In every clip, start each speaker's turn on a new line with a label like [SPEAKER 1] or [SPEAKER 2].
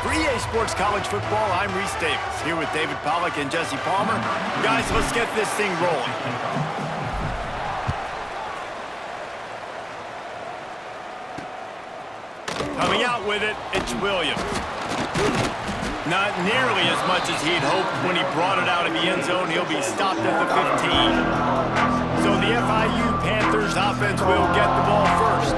[SPEAKER 1] For EA Sports College Football, I'm Reese Davis, here with David Pollack and Jesse Palmer. Guys, let's get this thing rolling. Coming out with it, it's Williams. Not nearly as much as he'd hoped when he brought it out of the end zone. He'll be stopped at the 15. So the FIU Panthers offense will get the ball first.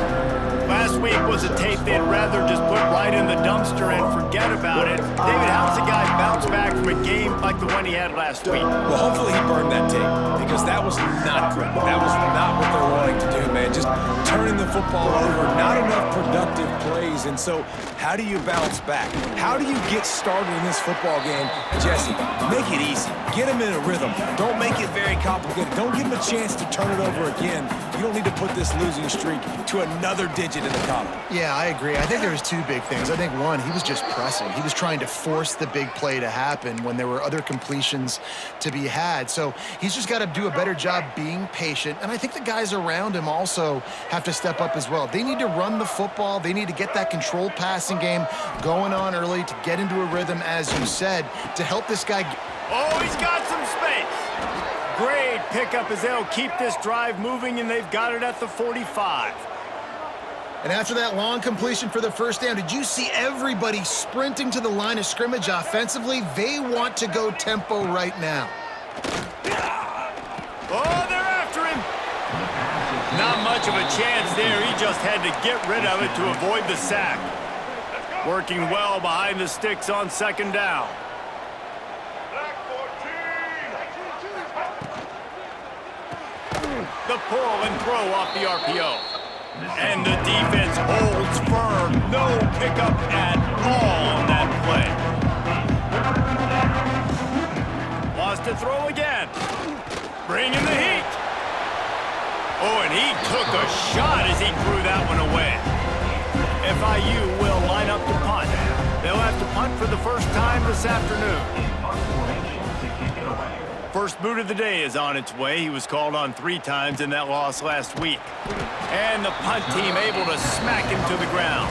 [SPEAKER 1] Last week was a tape they'd rather just put right in the dumpster and forget about it. David, how does a guy bounce back from a game like the one he had last week?
[SPEAKER 2] Well, hopefully he burned that tape, because that was not good. That was not what they're wanting to do, man. Just turning the football over, not enough productive plays. And so how do you bounce back? How do you get started in this football game? Jesse, make it easy. Get him in a rhythm. Don't make it very complicated. Don't give him a chance to turn it over again. You don't need to put this losing streak to another digit in the column.
[SPEAKER 3] Yeah, I agree. I think there was two big things. I think one, he was just pressing. He was trying to force the big play to happen when there were other completions to be had. So he's just got to do a better job being patient. And I think the guys around him also have to step up as well. They need to run the football. They need to get that controlled passing game going on early to get into a rhythm, as you said, to help this guy.
[SPEAKER 1] Oh, he's got some space. Great pickup as they'll keep this drive moving, and they've got it at the 45.
[SPEAKER 3] And after that long completion for the first down, did you see everybody sprinting to the line of scrimmage offensively? They want to go tempo right now.
[SPEAKER 1] Oh, they're after him. Not much of a chance there. He just had to get rid of it to avoid the sack. Working well behind the sticks on second down. The pull and throw off the RPO. And the defense holds firm. No pickup at all on that play. Lost to throw again. Bringing the heat. Oh, and he took a shot as he threw that one away. FIU will line up to punt. They'll have to punt for the first time this afternoon. First boot of the day is on its way. He was called on 3 times in that loss last week. And the punt team able to smack him to the ground.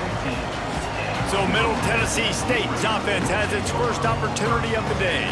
[SPEAKER 1] So Middle Tennessee State's offense has its first opportunity of the day.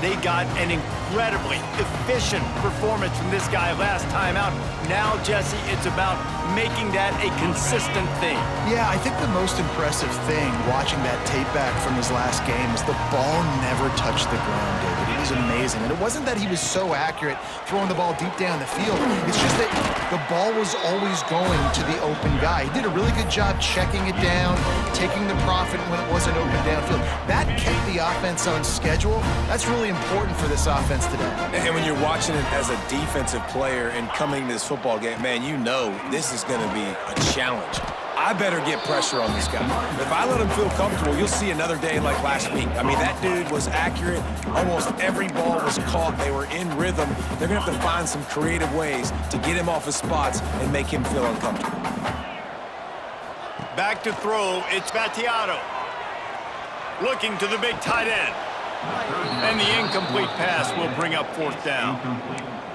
[SPEAKER 1] They got an incredibly efficient performance from this guy last time out. Now, Jesse, it's about making that a consistent thing.
[SPEAKER 3] Yeah, I think the most impressive thing watching that tape back from his last game is the ball never touched the ground, David. It was amazing. And it wasn't that he was so accurate throwing the ball deep down the field. It's just that the ball was always going to the open guy. He did a really good job checking it down, taking the profit when it wasn't open downfield. That kept the offense on schedule. That's really important for this offense today.
[SPEAKER 2] And when you're watching it as a defensive player and coming to this football game, man, you know this is going to be a challenge. I better get pressure on this guy. If I let him feel comfortable, you'll see another day like last week. I mean, that dude was accurate. Almost every ball was caught. They were in rhythm. They're going to have to find some creative ways to get him off his spots and make him feel uncomfortable.
[SPEAKER 1] Back to throw, it's Battiato. Looking to the big tight end. And the incomplete pass will bring up 4th down.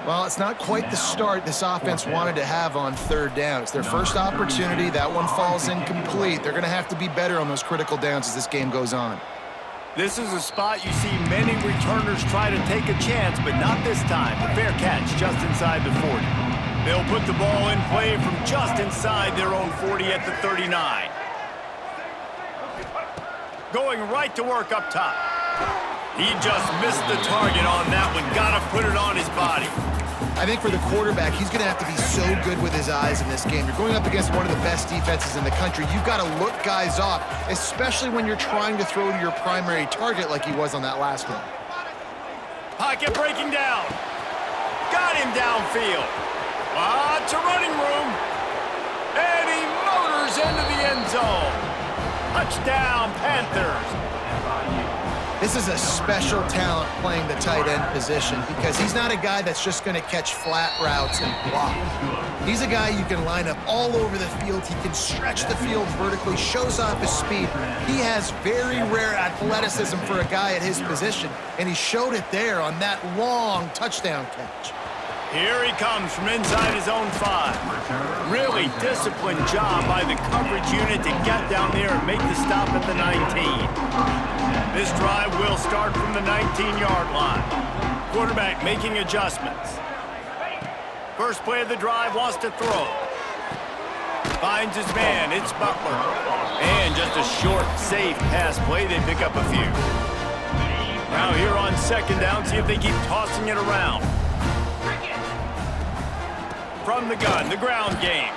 [SPEAKER 3] Well, it's not quite the start this offense wanted to have on 3rd down. It's their first opportunity. That one falls incomplete. They're going to have to be better on those critical downs as this game goes on.
[SPEAKER 1] This is a spot you see many returners try to take a chance, but not this time. The fair catch just inside the 40. They'll put the ball in play from just inside their own 40 at the 39. Going right to work up top. He just missed the target on that one. Got to put it on his body.
[SPEAKER 3] I think for the quarterback, he's going to have to be so good with his eyes in this game. You're going up against one of the best defenses in the country. You've got to look guys off, especially when you're trying to throw to your primary target like he was on that last one.
[SPEAKER 1] Pocket breaking down. Got him downfield. Lots of running room. And he motors into the end zone. Touchdown, Panthers.
[SPEAKER 3] This is a special talent playing the tight end position because he's not a guy that's just going to catch flat routes and block. He's a guy you can line up all over the field. He can stretch the field vertically, shows off his speed. He has very rare athleticism for a guy at his position, and he showed it there on that long touchdown catch.
[SPEAKER 1] Here he comes from inside his own 5. Really disciplined job by the coverage unit to get down there and make the stop at the 19. This drive will start from the 19-yard line. Quarterback making adjustments. First play of the drive, wants to throw. Finds his man, it's Butler. And just a short, safe pass play, they pick up a few. Now here on second down, see if they keep tossing it around. From the gun, the ground game.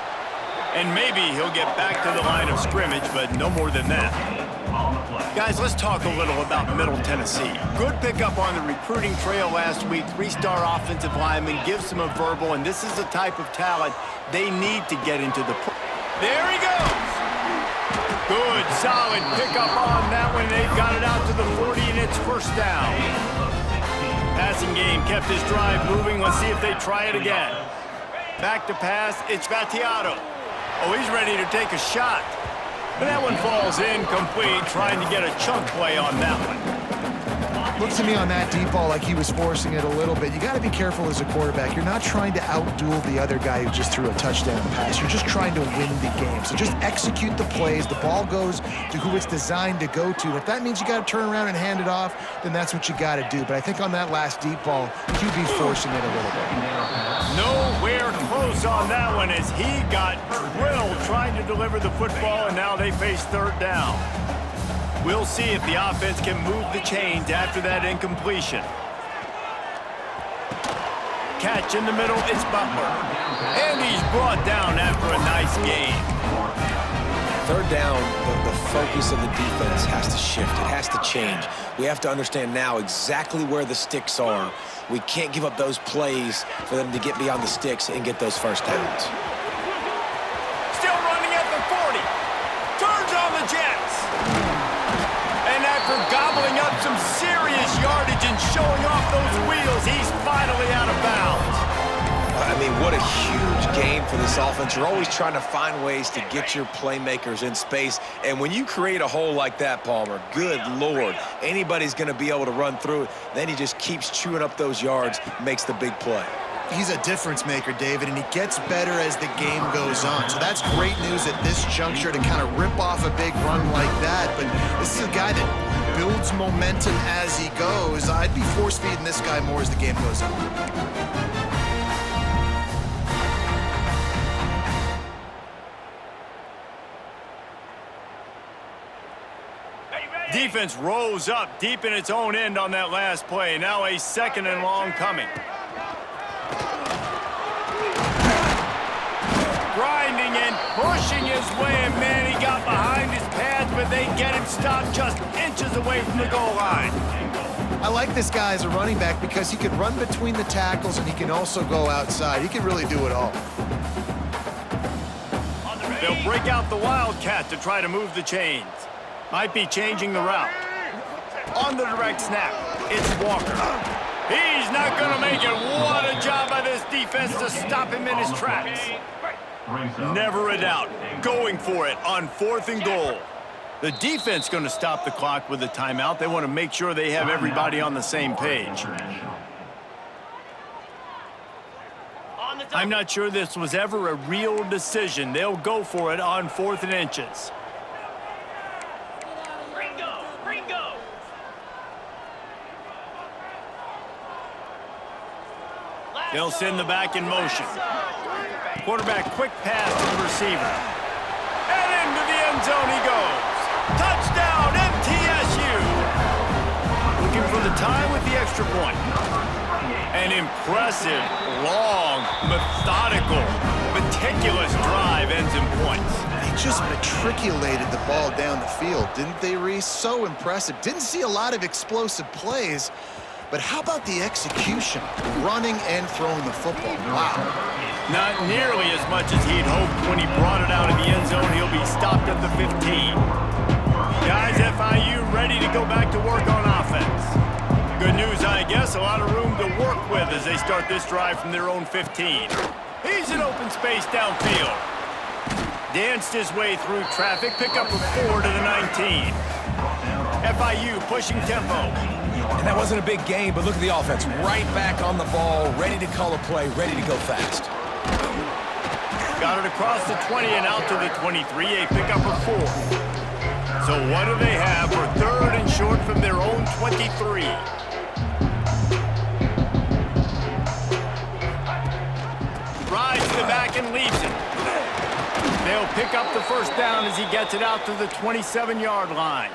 [SPEAKER 1] And maybe he'll get back to the line of scrimmage, but no more than that. Guys, let's talk a little about Middle Tennessee. Good pickup on the recruiting trail last week. 3-star offensive lineman gives them a verbal, and this is the type of talent they need to get into the... There he goes! Good, solid pickup on that one. They've got it out to the 40, and it's first down. Passing game kept his drive moving. Let's see if they try it again. Back to pass, it's Vattiato. Oh, he's ready to take a shot. But that one falls incomplete, trying to get a chunk play on that one.
[SPEAKER 3] Looks to me on that deep ball like he was forcing it a little bit. You got to be careful as a quarterback. You're not trying to outduel the other guy who just threw a touchdown pass. You're just trying to win the game. So just execute the plays. The ball goes to who it's designed to go to. And if that means you got to turn around and hand it off, then that's what you got to do. But I think on that last deep ball, QB forcing it a little bit.
[SPEAKER 1] Nowhere close on that one as he got drilled trying to deliver the football, and now they face third down. We'll see if the offense can move the chains after that incompletion. Catch in the middle, it's Butler. And he's brought down after a nice gain.
[SPEAKER 2] Third down, the focus of the defense has to shift. It has to change. We have to understand now exactly where the sticks are. We can't give up those plays for them to get beyond the sticks and get those first downs.
[SPEAKER 1] Still running at the 40. Turns on the Jets. And after gobbling up some serious yardage and showing off those wheels, he's finally out of bounds.
[SPEAKER 2] I mean, what a huge game for this offense. You're always trying to find ways to get your playmakers in space. And when you create a hole like that, Palmer, good Lord, anybody's going to be able to run through it. Then he just keeps chewing up those yards, makes the big play.
[SPEAKER 3] He's a difference maker, David, and he gets better as the game goes on. So that's great news at this juncture to kind of rip off a big run like that. But this is a guy that builds momentum as he goes. I'd be force-feeding this guy more as the game goes on.
[SPEAKER 1] Defense rose up deep in its own end on that last play. Now a second and long coming. Grinding and pushing his way, and man, he got behind his pads, but they get him stopped just inches away from the goal line.
[SPEAKER 3] I like this guy as a running back because he can run between the tackles and he can also go outside. He can really do it all.
[SPEAKER 1] They'll break out the Wildcat to try to move the chains. Might be changing the route. On the direct snap, it's Walker. He's not going to make it. What a job by this defense to stop him in his tracks. Never a doubt. Going for it on 4th and goal. The defense going to stop the clock with a timeout. They want to make sure they have everybody on the same page. I'm not sure this was ever a real decision. They'll go for it on 4th and inches. They'll send the back in motion. Quarterback quick pass to the receiver. And into the end zone he goes. Touchdown, MTSU. Looking for the time with the extra point. An impressive, long, methodical, meticulous drive ends in points.
[SPEAKER 3] They just matriculated the ball down the field, didn't they, Reese? So impressive. Didn't see a lot of explosive plays. But how about the execution? Running and throwing the football. Wow.
[SPEAKER 1] Not nearly as much as he'd hoped when he brought it out of the end zone. He'll be stopped at the 15. Guys, FIU ready to go back to work on offense. Good news, I guess. A lot of room to work with as they start this drive from their own 15. He's in open space downfield. Danced his way through traffic. Pick up a 4 to the 19. FIU pushing tempo.
[SPEAKER 2] And that wasn't a big gain, but look at the offense. Right back on the ball, ready to call a play, ready to go fast.
[SPEAKER 1] Got it across the 20 and out to the 23, a pickup of 4. So what do they have for 3rd and short from their own 23? Rides to the back and leaves it. They'll pick up the first down as he gets it out to the 27-yard line.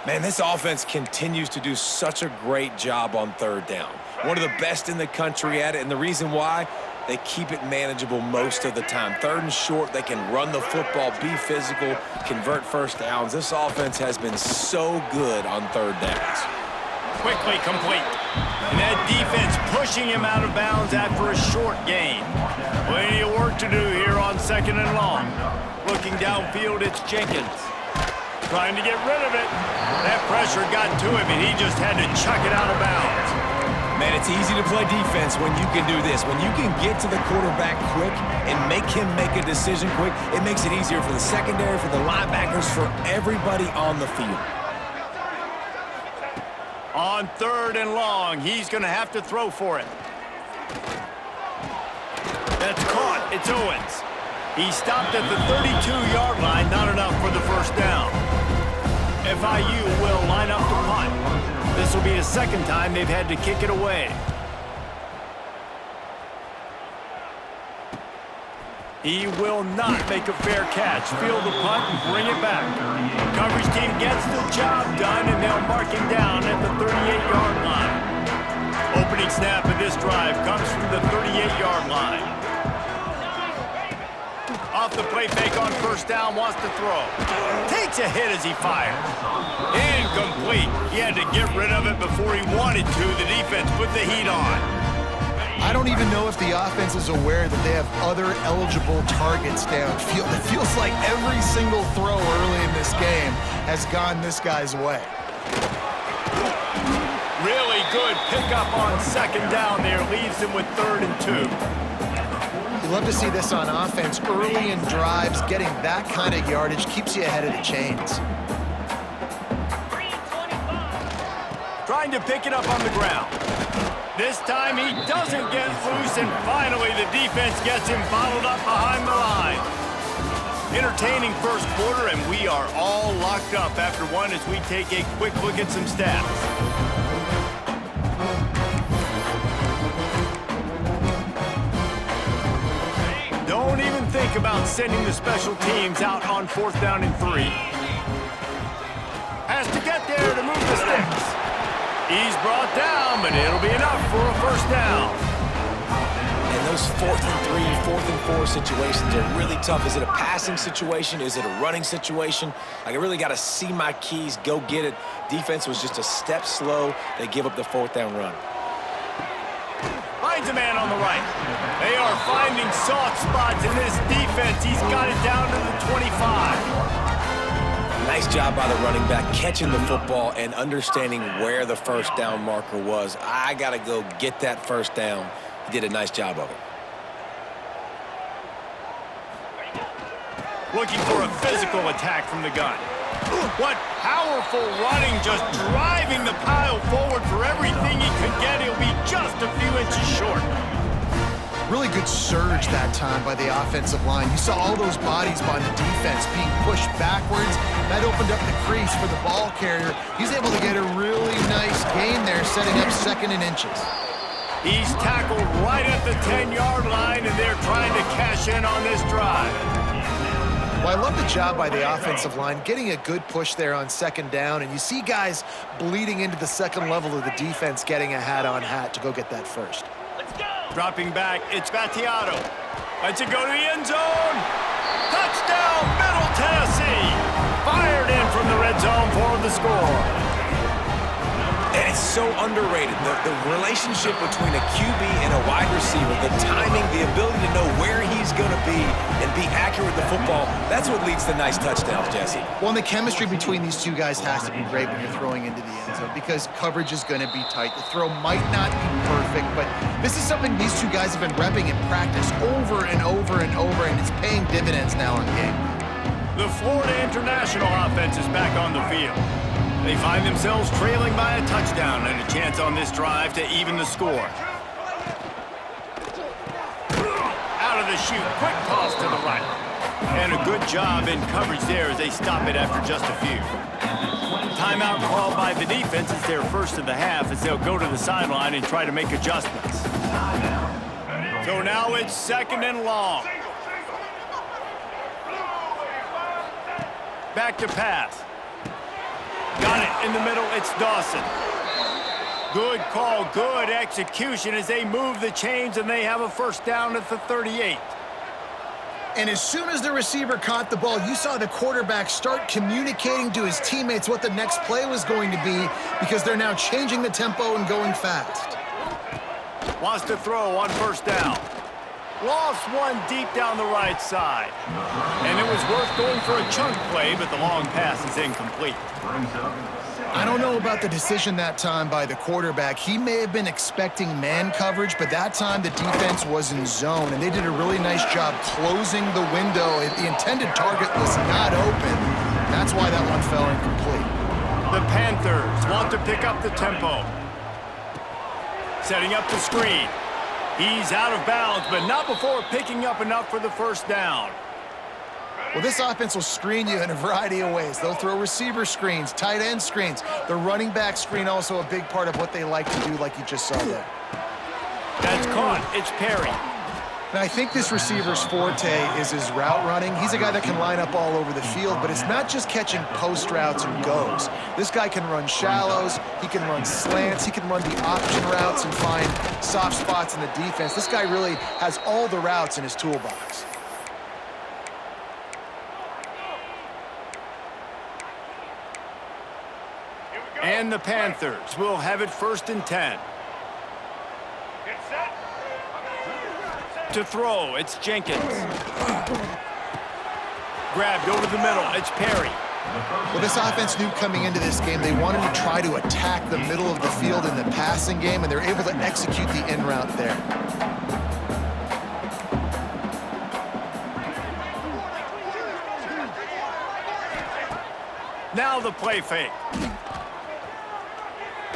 [SPEAKER 2] Man, this offense continues to do such a great job on 3rd down. One of the best in the country at it, and the reason why, they keep it manageable most of the time. 3rd and short, they can run the football, be physical, convert first downs. This offense has been so good on 3rd downs.
[SPEAKER 1] Quickly complete. And that defense pushing him out of bounds after a short gain. Plenty of work to do here on 2nd and long. Looking downfield, it's Jenkins. Trying to get rid of it. That pressure got to him, and he just had to chuck it out of bounds.
[SPEAKER 2] Man, it's easy to play defense when you can do this. When you can get to the quarterback quick and make him make a decision quick, it makes it easier for the secondary, for the linebackers, for everybody on the field.
[SPEAKER 1] On 3rd and long, he's going to have to throw for it. That's caught. It's Owens. He stopped at the 32-yard line, not enough for the first down. FIU will line up to punt. This will be the 2nd time they've had to kick it away. He will not make a fair catch. Field the punt and bring it back. Coverage team gets the job done, and they'll mark him down at the 38-yard line. Opening snap of this drive comes from the 38-yard line. Off the play fake on first down, wants to throw. Takes a hit as he fires. Incomplete. He had to get rid of it before he wanted to. The defense put the heat on.
[SPEAKER 3] I don't even know if the offense is aware that they have other eligible targets downfield. It feels like every single throw early in this game has gone this guy's way.
[SPEAKER 1] Really good pickup on 2nd down there. Leaves him with 3rd and 2.
[SPEAKER 3] You love to see this on offense. Early in drives, getting that kind of yardage keeps you ahead of the chains.
[SPEAKER 1] Trying to pick it up on the ground. This time he doesn't get loose, and finally the defense gets him bottled up behind the line. Entertaining first quarter, and we are all locked up after one as we take a quick look at some stats. Don't even think about sending the special teams out on 4th down and 3. Has to get there to move the sticks. He's brought down, but it'll be enough for a first down.
[SPEAKER 2] And those 4th and 3, 4th and 4 situations are really tough. Is it a passing situation? Is it a running situation? Like, I really got to see my keys, go get it. Defense was just a step slow. They give up the 4th down run.
[SPEAKER 1] Finds a man on the right. They are finding soft spots in this defense. He's got it down to the 25.
[SPEAKER 2] Nice job by the running back, catching the football and understanding where the first down marker was. I got to go get that first down. He did a nice job of it.
[SPEAKER 1] Looking for a physical attack from the gun. What powerful running, just driving the pile forward for everything he could get. He'll be just a few inches short.
[SPEAKER 3] Really good surge that time by the offensive line. You saw all those bodies by the defense being pushed backwards. That opened up the crease for the ball carrier. He's able to get a really nice gain there, setting up 2nd and inches.
[SPEAKER 1] He's tackled right at the 10-yard line, and they're trying to cash in on this drive.
[SPEAKER 3] Well, I love the job by the offensive line, getting a good push there on 2nd down, and you see guys bleeding into the 2nd level of the defense, getting a hat-on-hat to go get that first.
[SPEAKER 1] Dropping back, it's Battiato. Lets it go to the end zone. Touchdown, Middle Tennessee. Fired in from the red zone for the score.
[SPEAKER 2] And it's so underrated. The relationship between a QB and a wide receiver, the timing, the ability to know where he's going to be and be accurate with the football, that's what leads to nice touchdowns, Jesse.
[SPEAKER 3] Well, and the chemistry between these two guys has to be great when you're throwing into the end zone because coverage is going to be tight. The throw might not be perfect, but this is something these two guys have been repping in practice over and over and over, and it's paying dividends now on game.
[SPEAKER 1] The Florida International offense is back on the field. They find themselves trailing by a touchdown and a chance on this drive to even the score. Out of the chute, quick toss to the right. And a good job in coverage there as they stop it after just a few. Timeout called by the defense is their first of the half as they'll go to the sideline and try to make adjustments. So now it's 2nd and long. Back to pass. Got it in the middle, it's Dawson. Good call, good execution as they move the chains and they have a first down at the 38.
[SPEAKER 3] And as soon as the receiver caught the ball, you saw the quarterback start communicating to his teammates what the next play was going to be because they're now changing the tempo and going fast.
[SPEAKER 1] Wants to throw on first down. Lost one deep down the right side. And it was worth going for a chunk play, but the long pass is incomplete.
[SPEAKER 3] I don't know about the decision that time by the quarterback. He may have been expecting man coverage, but that time the defense was in zone, and they did a really nice job closing the window. The intended target was not open. That's why that one fell incomplete.
[SPEAKER 1] The Panthers want to pick up the tempo. Setting up the screen. He's out of bounds, but not before picking up enough for the first down.
[SPEAKER 3] Well, this offense will screen you in a variety of ways. They'll throw receiver screens, tight end screens. The running back screen also a big part of what they like to do, like you just saw there.
[SPEAKER 1] That's caught. It's Perry.
[SPEAKER 3] And I think this receiver's forte is his route running. He's a guy that can line up all over the field, but it's not just catching post routes and goes. This guy can run shallows, he can run slants, he can run the option routes and find soft spots in the defense. This guy really has all the routes in his toolbox.
[SPEAKER 1] And the Panthers will have it 1st and 10. To throw, it's Jenkins. Grabbed over the middle, it's Perry.
[SPEAKER 3] Well, this offense knew coming into this game they wanted to try to attack the middle of the field in the passing game, and they're able to execute the in route there.
[SPEAKER 1] Now the play fake.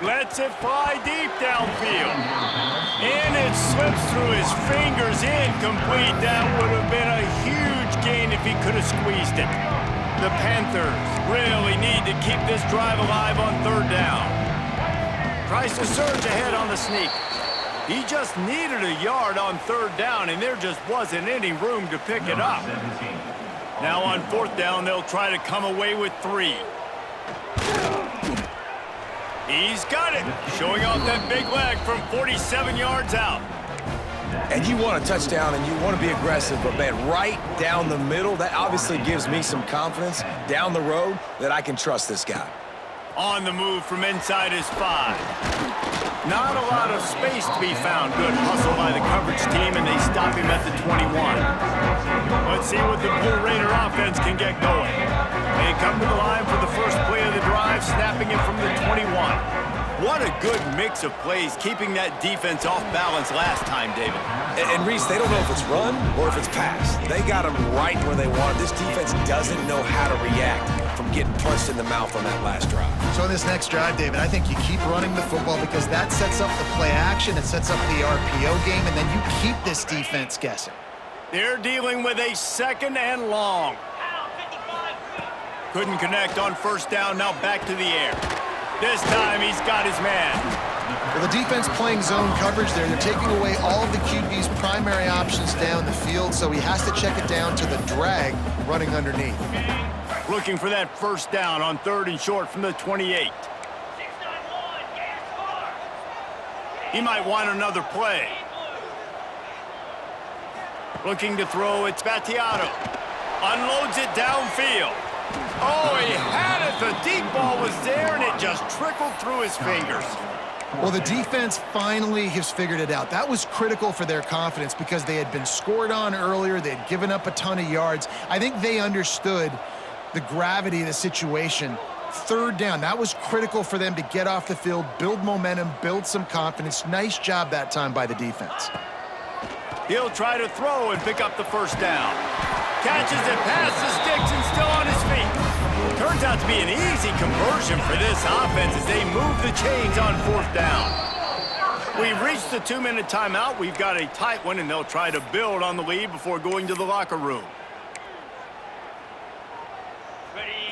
[SPEAKER 1] Lets it fly deep downfield. And it slips through his fingers, incomplete. That would have been a huge gain if he could have squeezed it. The Panthers really need to keep this drive alive on 3rd down. Tries to surge ahead on the sneak. He just needed a yard on 3rd down, and there just wasn't any room to pick it up. Now on 4th down, they'll try to come away with 3. He's got it, showing off that big leg from 47 yards out.
[SPEAKER 2] And you want a touchdown and you want to be aggressive, but man, right down the middle, that obviously gives me some confidence down the road that I can trust this guy.
[SPEAKER 1] On the move from inside his 5. Not a lot of space to be found. Good hustle by the coverage team, and they stop him at the 21. Let's see what the Blue Raider offense can get going. They come to the line for the first play of the drive, snapping it from the 21. What a good mix of plays, keeping that defense off balance last time, David.
[SPEAKER 2] And Reese, they don't know if it's run or if it's pass. They got them right where they want it. This defense doesn't know how to react from getting punched in the mouth on that last drive.
[SPEAKER 3] So in this next drive, David, I think you keep running the football because that sets up the play action, it sets up the RPO game, and then you keep this defense guessing.
[SPEAKER 1] They're dealing with a 2nd and long. Couldn't connect on 1st down, now back to the air. This time he's got his man.
[SPEAKER 3] Well, the defense playing zone coverage there. They're taking away all of the QB's primary options down the field, so he has to check it down to the drag running underneath.
[SPEAKER 1] Looking for that 1st down on 3rd and short from the 28. He might want another play. Looking to throw, it's Battiato. Unloads it downfield. Oh, he had it. The deep ball was there, and it just trickled through his fingers.
[SPEAKER 3] Well, the defense finally has figured it out. That was critical for their confidence because they had been scored on earlier. They had given up a ton of yards. I think they understood the gravity of the situation. 3rd down, that was critical for them to get off the field, build momentum, build some confidence. Nice job that time by the defense.
[SPEAKER 1] He'll try to throw and pick up the 1st down. Catches it past the sticks and still on his feet. Turns Turns out to be an easy conversion for this offense as they move the chains on 4th down. We've reached the 2-minute timeout. We've got a tight one, and they'll try to build on the lead before going to the locker room.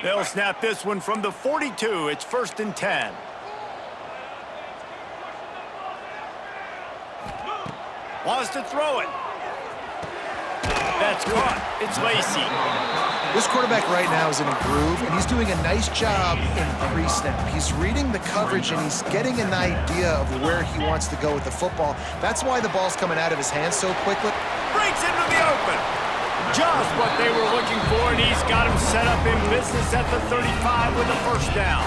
[SPEAKER 1] They'll snap this one from the 42. It's 1st and 10. Wants to throw it. That's caught. It's Lacey.
[SPEAKER 3] This quarterback right now is in a groove, and he's doing a nice job in pre-snap. He's reading the coverage, and he's getting an idea of where he wants to go with the football. That's why the ball's coming out of his hands so quickly.
[SPEAKER 1] Breaks into the open. Just what they were looking for, and he's got him set up in business at the 35 with a 1st down.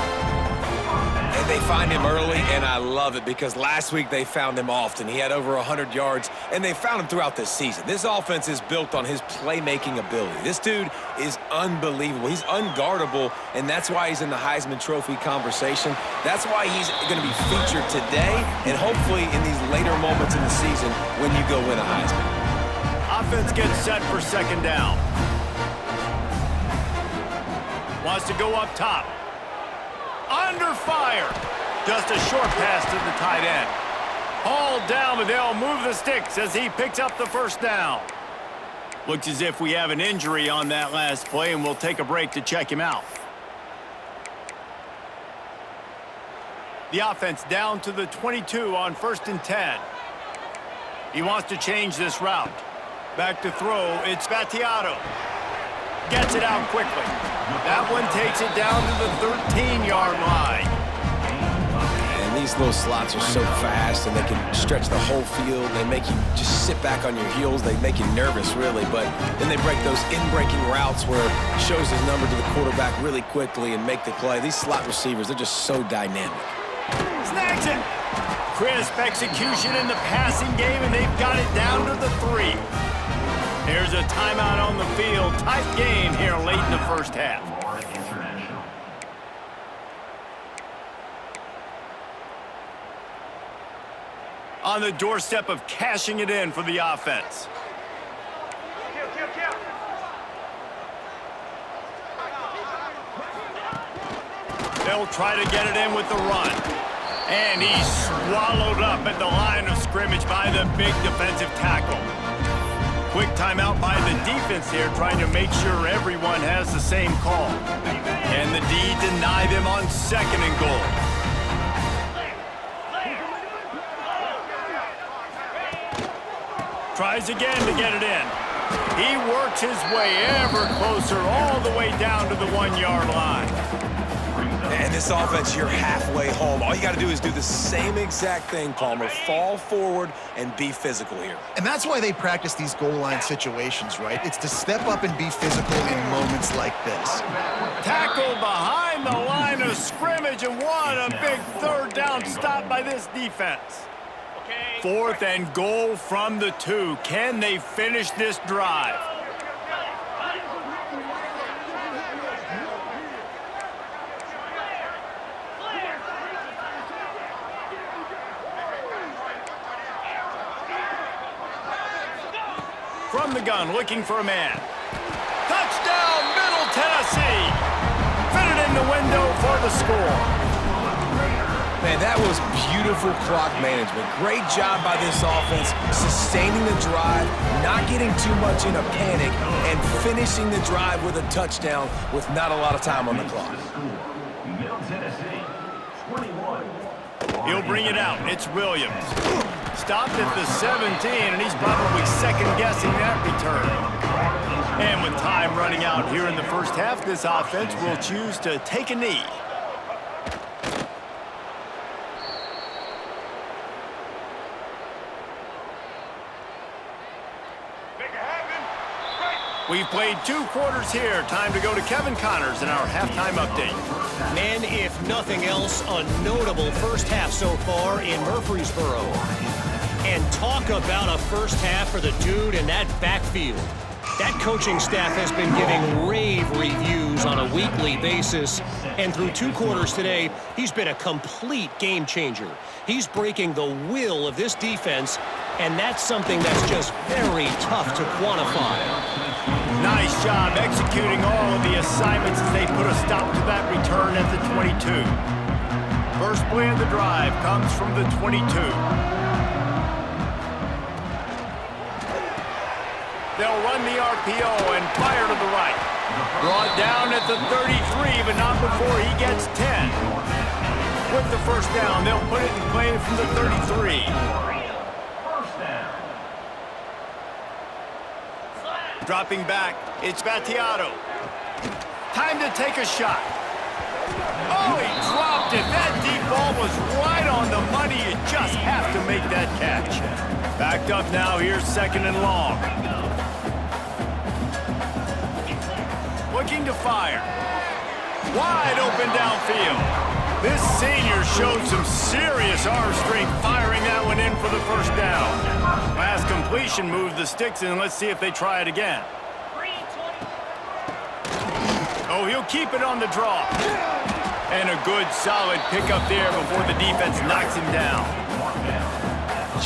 [SPEAKER 2] And they find him early, and I love it because last week they found him often. He had over 100 yards, and they found him throughout this season. This offense is built on his playmaking ability. This dude is unbelievable. He's unguardable, and that's why he's in the Heisman Trophy conversation. That's why he's going to be featured today and hopefully in these later moments in the season when you go win a Heisman.
[SPEAKER 1] Offense gets set for 2nd down. Wants to go up top. Under fire. Just a short pass to the tight end. Hauled down, but they'll move the sticks as he picks up the 1st down. Looks as if we have an injury on that last play, and we'll take a break to check him out. The offense down to the 22 on 1st and 10. He wants to change this route. Back to throw, it's Battiato. Gets it out quickly. That one takes it down to the 13-yard line.
[SPEAKER 2] And these little slots are so fast, and they can stretch the whole field. They make you just sit back on your heels. They make you nervous, really. But then they break those in-breaking routes where he shows his number to the quarterback really quickly and make the play. These slot receivers, they're just so dynamic.
[SPEAKER 1] Snags it. Crisp execution in the passing game, and they've got it down to the 3. There's a timeout on the field. Tight game here late in the 1st half. On the doorstep of cashing it in for the offense. They'll try to get it in with the run. And he's swallowed up at the line of scrimmage by the big defensive tackle. Quick timeout by the defense here, trying to make sure everyone has the same call. And the D deny them on 2nd and goal. Tries again to get it in. He works his way ever closer all the way down to the 1-yard line.
[SPEAKER 2] And this offense, you're halfway home. All you got to do is do the same exact thing, Palmer. Fall forward and be physical here.
[SPEAKER 3] And that's why they practice these goal line situations, right? It's to step up and be physical in moments like this.
[SPEAKER 1] Tackle behind the line of scrimmage, and what a big 3rd down stop by this defense. 4th and goal from the 2. Can they finish this drive? From the gun, looking for a man. Touchdown, Middle Tennessee! Fitted in the window for the score.
[SPEAKER 2] Man, that was beautiful clock management. Great job by this offense, sustaining the drive, not getting too much in a panic, and finishing the drive with a touchdown with not a lot of time on the clock.
[SPEAKER 1] He'll bring it out. It's Williams. Stopped at the 17, and he's probably second-guessing that return. And with time running out here in the 1st half, this offense will choose to take a knee. We've played 2 quarters here. Time to go to Kevin Connors in our halftime update.
[SPEAKER 4] And if nothing else, a notable 1st half so far in Murfreesboro. And talk about a 1st half for the dude in that backfield. That coaching staff has been giving rave reviews on a weekly basis. And through 2 quarters today, he's been a complete game changer. He's breaking the will of this defense, and that's something that's just very tough to quantify.
[SPEAKER 1] Nice job executing all of the assignments as they put a stop to that return at the 22. First play of the drive comes from the 22. They'll run the RPO and fire to the right. Brought down at the 33, but not before he gets 10. With the first down, they'll put it in play from the 33. Dropping back, it's Battiato. Time to take a shot. Oh, he dropped it. That deep ball was right on the money. You just have to make that catch. Backed up now, here's second and long. Looking to fire. Wide open downfield. This senior showed some serious arm strength firing that one in for the first down. Last completion moved the sticks in. Let's see if they try it again. Oh, he'll keep it on the draw. And a good, solid pickup there before the defense knocks him down.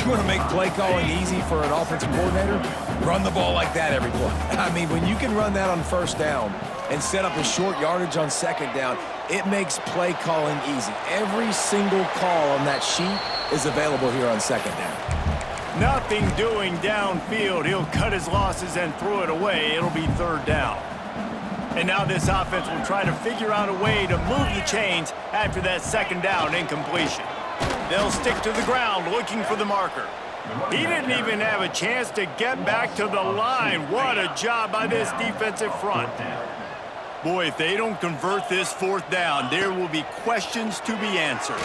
[SPEAKER 2] You want to make play calling easy for an offensive coordinator? Run the ball like that every play. I mean, when you can run that on first down and set up a short yardage on second down, it makes play calling easy. Every single call on that sheet is available here on second down.
[SPEAKER 1] Nothing doing downfield. He'll cut his losses and throw it away. It'll be third down. And now this offense will try to figure out a way to move the chains after that second down incompletion. They'll stick to the ground looking for the marker. He didn't even have a chance to get back to the line. What a job by this defensive front. Boy, if they don't convert this fourth down, there will be questions to be answered.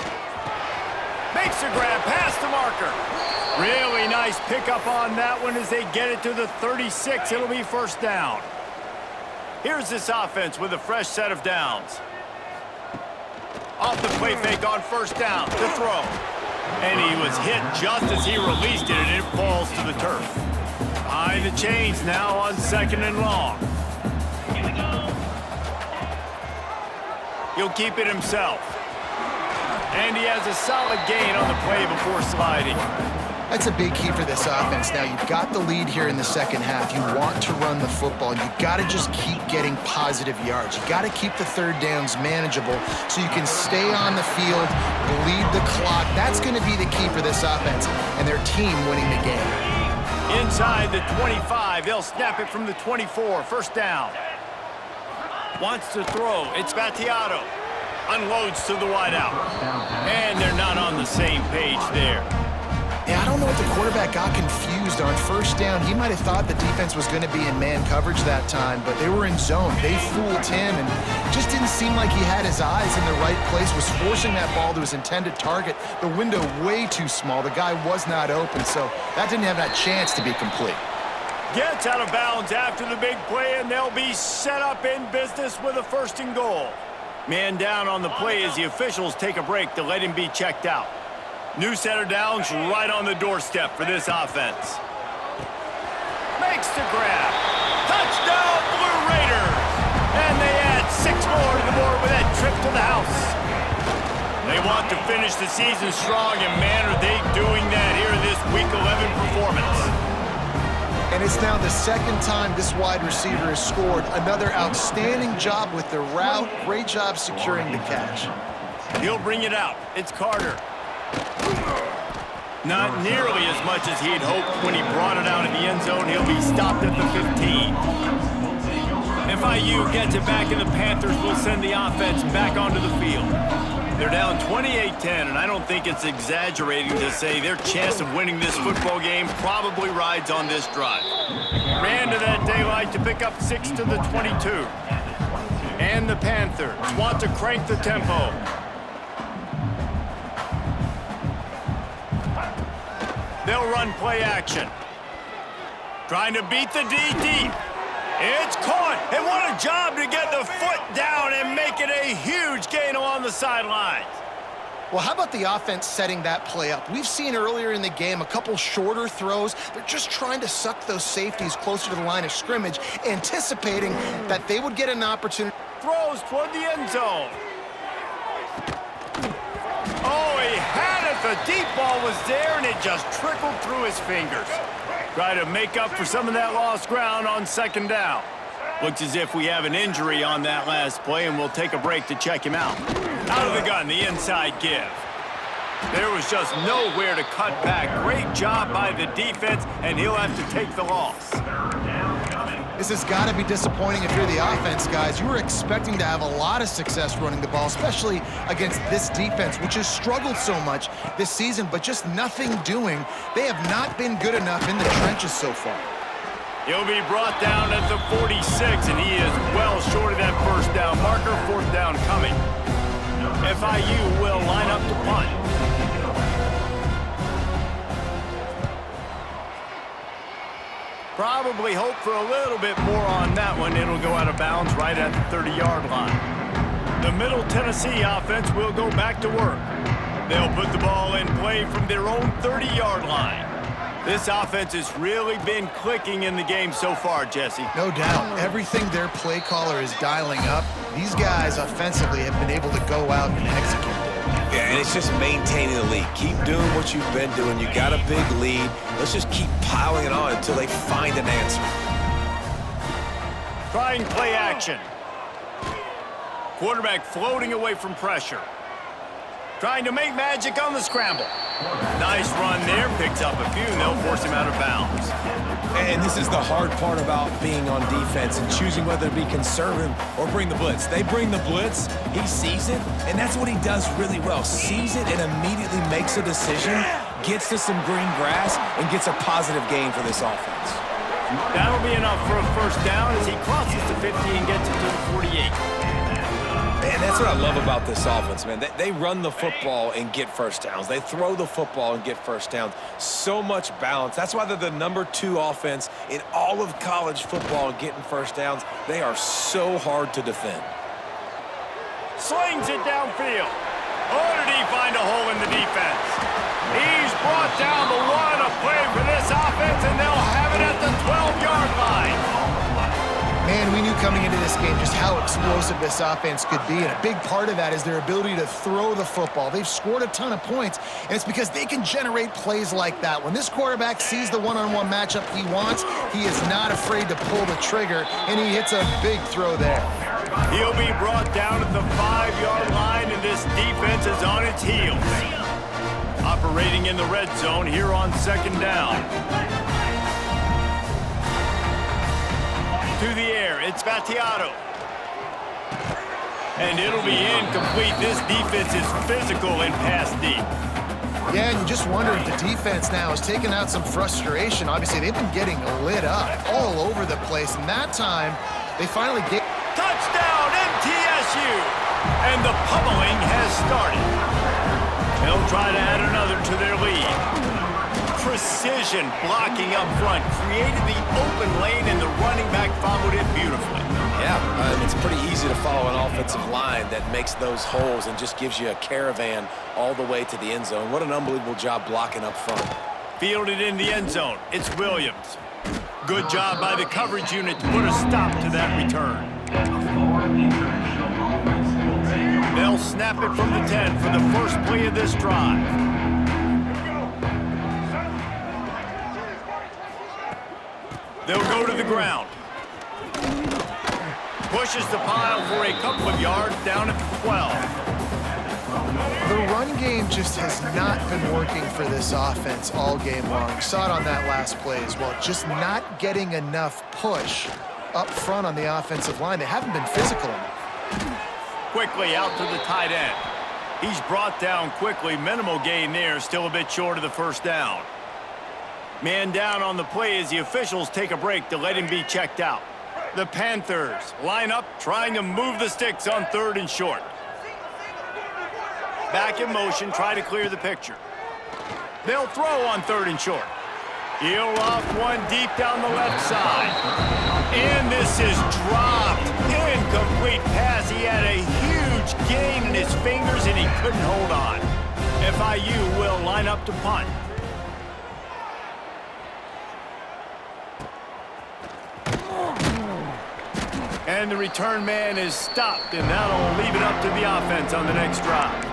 [SPEAKER 1] Makes a grab past the marker. Really nice pickup on that one as they get it to the 36. It'll be first down. Here's this offense with a fresh set of downs. Off the play fake on first down to throw. And he was hit just as he released it, and it falls to the turf. Behind the chains now on second and long. He'll keep it himself. And he has a solid gain on the play before sliding.
[SPEAKER 3] That's a big key for this offense. Now, you've got the lead here in the second half. You want to run the football. You've got to just keep getting positive yards. You've got to keep the third downs manageable so you can stay on the field, bleed the clock. That's going to be the key for this offense and their team winning the game.
[SPEAKER 1] Inside the 25, they'll snap it from the 24. First down. Wants to throw. It's Battiato. Unloads to the wideout. And they're not on the same page there.
[SPEAKER 3] Yeah, I don't know if the quarterback got confused on first down. He might have thought the defense was going to be in man coverage that time, but they were in zone. They fooled him and just didn't seem like he had his eyes in the right place, was forcing that ball to his intended target. The window way too small. The guy was not open, so that didn't have that chance to be complete.
[SPEAKER 1] Gets out of bounds after the big play, and they'll be set up in business with a first and goal. Man down on the play as the officials take a break to let him be checked out. New set of downs right on the doorstep for this offense. Makes the grab. Touchdown, Blue Raiders! And they add 6 more to the board with that trip to the house. They want to finish the season strong, and man, are they doing that here in this Week 11 performance.
[SPEAKER 3] And it's now the second time this wide receiver has scored. Another outstanding job with the route. Great job securing the catch.
[SPEAKER 1] He'll bring it out. It's Carter. Not nearly as much as he'd hoped when he brought it out in the end zone. He'll be stopped at the 15. FIU gets it back, and the Panthers will send the offense back onto the field. They're down 28-10, and I don't think it's exaggerating to say their chance of winning this football game probably rides on this drive. Ran to that daylight to pick up 6 to the 22. And the Panthers want to crank the tempo. They'll run play action. Trying to beat the D deep. It's caught, and what a job to get the foot down and make it a huge gain along the sidelines.
[SPEAKER 3] Well, how about the offense setting that play up? We've seen earlier in the game a couple shorter throws. They're just trying to suck those safeties closer to the line of scrimmage, anticipating that they would get an opportunity.
[SPEAKER 1] Throws toward the end zone. Oh, he had it. The deep ball was there, and it just trickled through his fingers. Try to make up for some of that lost ground on second down. Looks as if we have an injury on that last play, and we'll take a break to check him out. Out of the gun, the inside give. There was just nowhere to cut back. Great job by the defense, and he'll have to take the loss.
[SPEAKER 3] This has got to be disappointing if you're the offense, guys. You were expecting to have a lot of success running the ball, especially against this defense, which has struggled so much this season, but just nothing doing. They have not been good enough in the trenches so far.
[SPEAKER 1] He'll be brought down at the 46, and he is well short of that first down marker. Fourth down coming. FIU will line up to punt. Probably hope for a little bit more on that one. It'll go out of bounds right at the 30-yard line. The Middle Tennessee offense will go back to work. They'll put the ball in play from their own 30-yard line. This offense has really been clicking in the game so far, Jesse.
[SPEAKER 3] No doubt. Everything their play caller is dialing up, these guys offensively have been able to go out and execute.
[SPEAKER 2] Yeah, and it's just maintaining the lead. Keep doing what you've been doing. You got a big lead. Let's just keep piling it on until they find an answer.
[SPEAKER 1] Trying play action. Quarterback floating away from pressure. Trying to make magic on the scramble. Nice run there. Picks up a few, and they'll force him out of bounds.
[SPEAKER 2] And this is the hard part about being on defense and choosing whether to be conservative or bring the blitz. They bring the blitz, he sees it, and that's what he does really well. Sees it and immediately makes a decision, gets to some green grass, and gets a positive gain for this offense.
[SPEAKER 1] That'll be enough for a first down as he crosses the 50 and gets it to the 48.
[SPEAKER 2] And that's what I love about this offense, man. They run the football and get first downs. They throw the football and get first downs. So much balance. That's why they're the #2 offense in all of college football getting first downs. They are so hard to defend.
[SPEAKER 1] Slings it downfield. Oh, did he find a hole in the defense? He's brought down the one. A play for this offense, and they'll have it at the 12-yard line.
[SPEAKER 3] Man, we knew coming into this game just how explosive this offense could be, and a big part of that is their ability to throw the football. They've scored a ton of points, and it's because they can generate plays like that. When this quarterback sees the one-on-one matchup he wants, he is not afraid to pull the trigger, and he hits a big throw there.
[SPEAKER 1] He'll be brought down at the 5-yard line, and this defense is on its heels. Operating in the red zone here on second down. To the air, it's Battiato. And it'll be incomplete. This defense is physical and pass deep.
[SPEAKER 3] Yeah, and you just wonder if the defense now is taking out some frustration. Obviously, they've been getting lit up all over the place, and that time, they finally get...
[SPEAKER 1] Touchdown, MTSU! And the pummeling has started. They'll try to add another to their lead. Precision blocking up front created the open lane, and the running back followed it beautifully.
[SPEAKER 2] Yeah, it's pretty easy to follow an offensive line that makes those holes and just gives you a caravan all the way to the end zone. What an unbelievable job blocking up front.
[SPEAKER 1] Fielded in the end zone. It's Williams. Good job by the coverage unit to put a stop to that return. They'll snap it from the 10 for the first play of this drive. They'll go to the ground. Pushes the pile for a couple of yards down at the 12.
[SPEAKER 3] The run game just has not been working for this offense all game long. You saw it on that last play as well. Just not getting enough push up front on the offensive line. They haven't been physical enough.
[SPEAKER 1] Quickly out to the tight end. He's brought down quickly. Minimal gain there. Still a bit short of the first down. Man down on the play as the officials take a break to let him be checked out. The Panthers line up trying to move the sticks on 3rd and short. Back in motion, try to clear the picture. They'll throw on 3rd and short. He'll off one deep down the left side. And this is dropped. Incomplete pass. He had a huge gain in his fingers and he couldn't hold on. FIU will line up to punt. And the return man is stopped, and that'll leave it up to the offense on the next drive.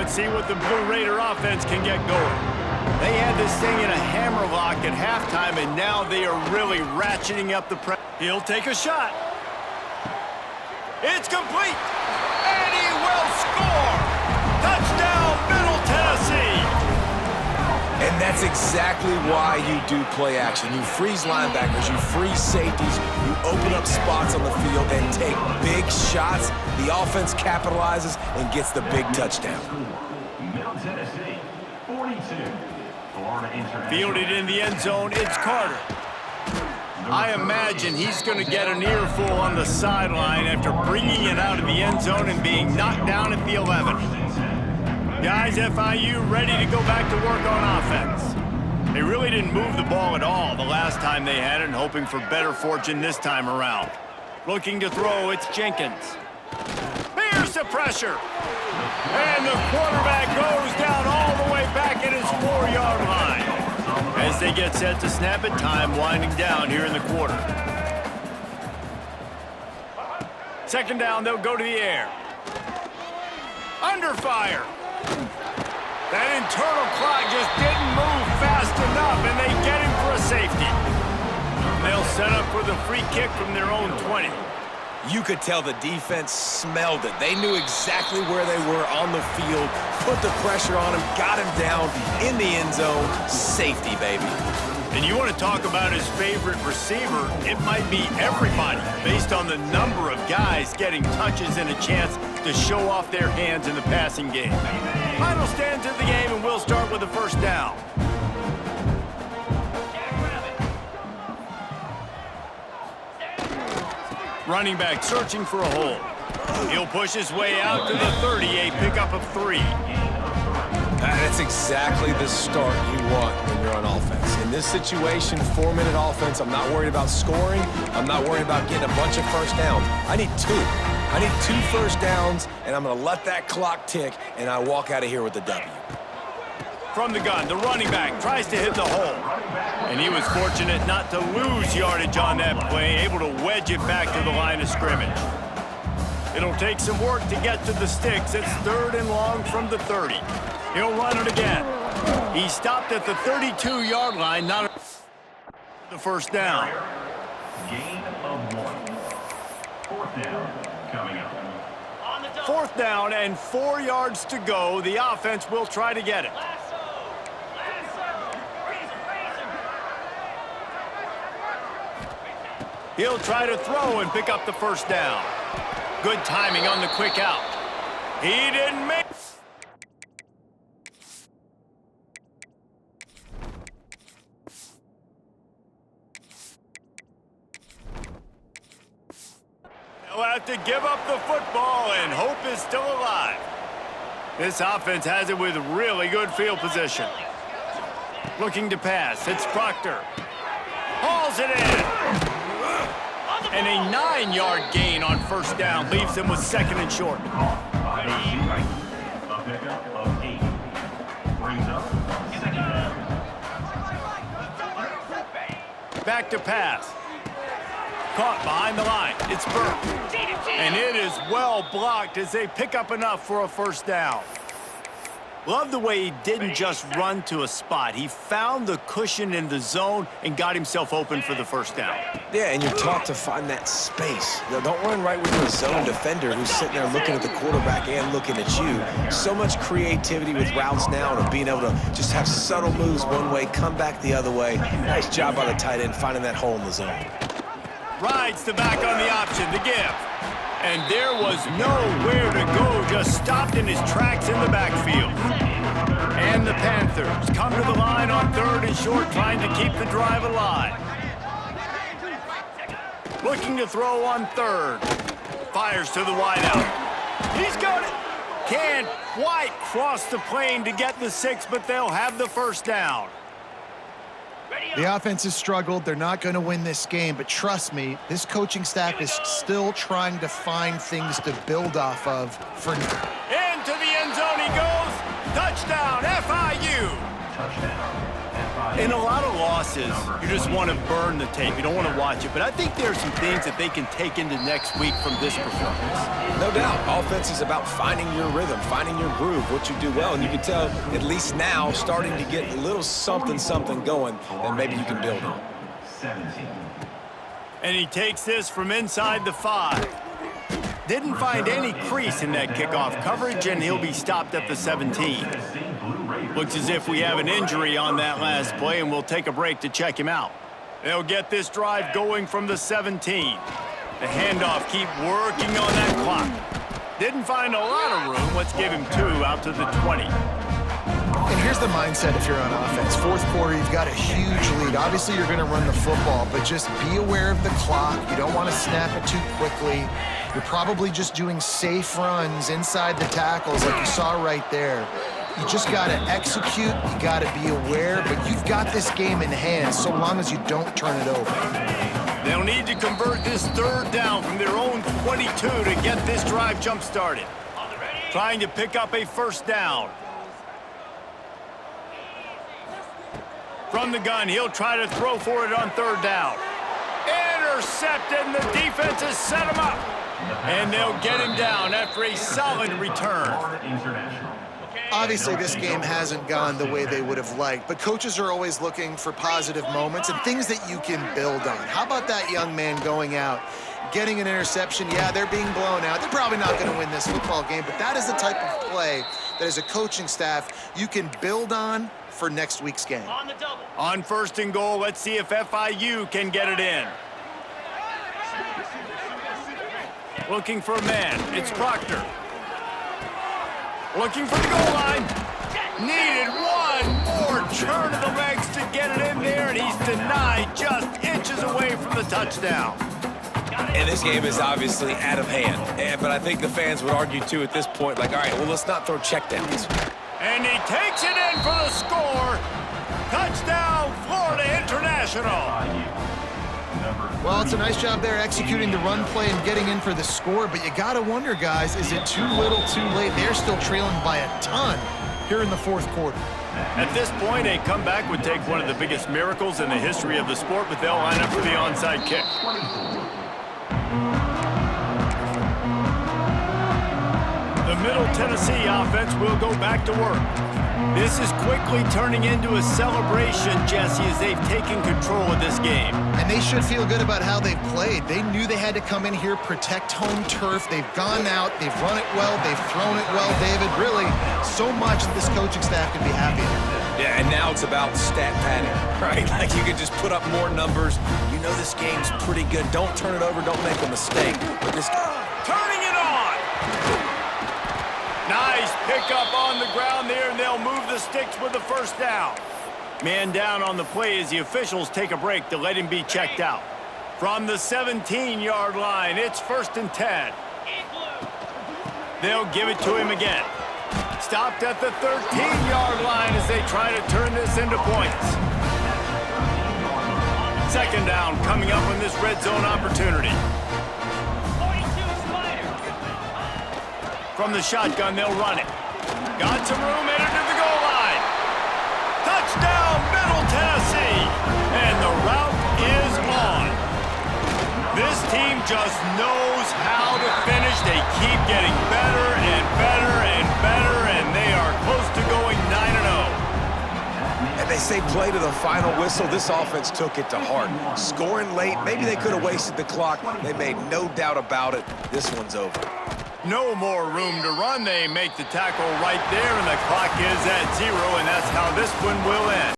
[SPEAKER 1] Let's see what the Blue Raider offense can get going. They had this thing in a hammerlock at halftime, and now they are really ratcheting up the pressure. He'll take a shot. It's complete, and he will score! Touchdown, Middle Tennessee!
[SPEAKER 2] And that's exactly why you do play action. You freeze linebackers, you freeze safeties, you open up spots on the field and take big shots. The offense capitalizes and gets the big touchdown.
[SPEAKER 5] Middle Tennessee, 42.
[SPEAKER 1] Fielded in the end zone, it's Carter. I imagine he's going to get an earful on the sideline after bringing it out of the end zone and being knocked down at the 11. Guys, FIU ready to go back to work on offense. They really didn't move the ball at all the last time they had it, and hoping for better fortune this time around. Looking to throw, it's Jenkins. Here's the pressure. And the quarterback goes down all the way back at his 4-yard line. As they get set to snap it, time winding down here in the quarter. Second down, they'll go to the air. Under fire. That internal clock just didn't move fast enough, and they get him for a safety. They'll set up for the free kick from their own 20.
[SPEAKER 2] You could tell the defense smelled it. They knew exactly where they were on the field, put the pressure on him, got him down in the end zone. Safety, baby.
[SPEAKER 1] And you want to talk about his favorite receiver, it might be everybody, based on the number of guys getting touches and a chance to show off their hands in the passing game. Final stands of the game, and we'll start with the first down. Running back searching for a hole. He'll push his way out to the 30, a pickup of 3.
[SPEAKER 2] That's exactly the start you want when you're on offense. In this situation, 4-minute offense, I'm not worried about scoring. I'm not worried about getting a bunch of first downs. I need 2. I need 2 first downs, and I'm going to let that clock tick, and I walk out of here with a W.
[SPEAKER 1] From the gun, the running back tries to hit the hole. And he was fortunate not to lose yardage on that play, able to wedge it back to the line of scrimmage. It'll take some work to get to the sticks. It's 3rd and long from the 30. He'll run it again. He stopped at the 32-yard line, not the first down.
[SPEAKER 5] Gain of 1. 4th down coming up.
[SPEAKER 1] 4th down and 4 yards to go. The offense will try to get it. He'll try to throw and pick up the first down. Good timing on the quick out. He didn't make it. They'll have to give up the football, and hope is still alive. This offense has it with really good field position. Looking to pass, it's Proctor. Hauls it in. And a 9-yard gain on first down leaves him with 2nd and short.
[SPEAKER 5] A pickup of 8. Brings up 2nd down.
[SPEAKER 1] Back to pass. Caught behind the line. It's Burke. And it is well blocked as they pick up enough for a first down. Love the way he didn't just run to a spot. He found the cushion in the zone and got himself open for the first down.
[SPEAKER 2] Yeah, and you're taught to find that space. You know, don't run right with the zone defender who's sitting there looking at the quarterback and looking at you. So much creativity with routes now and being able to just have subtle moves one way, come back the other way. Nice job by the tight end finding that hole in the zone.
[SPEAKER 1] Rides the back on the option, the give. And there was nowhere to go, just stopped in his tracks in the backfield. And the Panthers come to the line on 3rd and short, trying to keep the drive alive. Looking to throw on 3rd. Fires to the wideout. He's got it. Can't quite cross the plane to get the 6, but they'll have the first down.
[SPEAKER 3] The offense has struggled. They're not going to win this game, but trust me, this coaching staff is still trying to find things to build off of for now.
[SPEAKER 1] Into the end zone he goes. Touchdown, FIU.
[SPEAKER 5] Touchdown, FIU.
[SPEAKER 1] In a lot of losses, you just want to burn the tape. You don't want to watch it. But I think there are some things that they can take into next week from this performance.
[SPEAKER 2] No doubt. Offense is about finding your rhythm, finding your groove, what you do well. And you can tell, at least now, starting to get a little something going that maybe you can build on.
[SPEAKER 5] 17.
[SPEAKER 1] And he takes this from inside the 5. Didn't find any crease in that kickoff coverage, and he'll be stopped at the 17. Looks as if we have an injury on that last play, and we'll take a break to check him out. They'll get this drive going from the 17. The handoff, keep working on that clock. Didn't find a lot of room. Let's give him 2 out to the 20.
[SPEAKER 3] And here's the mindset if you're on offense. Fourth quarter, you've got a huge lead. Obviously, you're going to run the football, but just be aware of the clock. You don't want to snap it too quickly. You're probably just doing safe runs inside the tackles like you saw right there. You just got to execute. You got to be aware, but you've got this game in hand so long as you don't turn it over.
[SPEAKER 1] They'll need to convert this 3rd down from their own 22 to get this drive jump-started. Trying to pick up a 1st down. From the gun, he'll try to throw for it on 3rd down. Intercepted, and the defense has set him up. And they'll get him down after a solid return.
[SPEAKER 3] Obviously, this game hasn't gone the way they would have liked, but coaches are always looking for positive moments and things that you can build on. How about that young man going out, getting an interception? Yeah, they're being blown out. They're probably not going to win this football game, but that is the type of play that as a coaching staff you can build on for next week's game.
[SPEAKER 1] On 1st and goal, let's see if FIU can get it in. Looking for a man. It's Proctor. Looking for the goal line. Needed one more turn of the legs to get it in there, and he's denied just inches away from the touchdown.
[SPEAKER 2] And this game is obviously out of hand. But I think the fans would argue, too, at this point, like, all right, well, let's not throw checkdowns.
[SPEAKER 1] And he takes it in for the score. Touchdown, Florida International.
[SPEAKER 3] Well, it's a nice job there executing the run play and getting in for the score, but you got to wonder, guys, is it too little too late? They're still trailing by a ton here in the 4th quarter.
[SPEAKER 1] At this point, a comeback would take one of the biggest miracles in the history of the sport, but they'll line up for the onside kick. The Middle Tennessee offense will go back to work. This is quickly turning into a celebration, Jesse, as they've taken control of this game.
[SPEAKER 3] And they should feel good about how they've played. They knew they had to come in here, protect home turf. They've gone out, they've run it well, they've thrown it well, David. Really, so much that this coaching staff can be happy about.
[SPEAKER 2] Yeah, and now it's about stat padding, right? Like you could just put up more numbers. You know this game's pretty good. Don't turn it over, don't make a mistake. But this
[SPEAKER 1] turning it on! Nice pickup on the ground there, and they'll move the sticks with the 1st down. Man down on the play as the officials take a break to let him be checked out. From the 17-yard line, it's 1st and 10. They'll give it to him again. Stopped at the 13-yard line as they try to turn this into points. 2nd down coming up on this red zone opportunity. From the shotgun, they'll run it. Got some room, headed to the goal line. Touchdown, Middle Tennessee! And the route is on. This team just knows how to finish. They keep getting better and better and better, and they are close to going 9-0.
[SPEAKER 2] And they say play to the final whistle. This offense took it to heart. Scoring late, maybe they could have wasted the clock. They made no doubt about it. This one's over.
[SPEAKER 1] No more room to run. They make the tackle right there, and the clock is at 0, and that's how this one will end.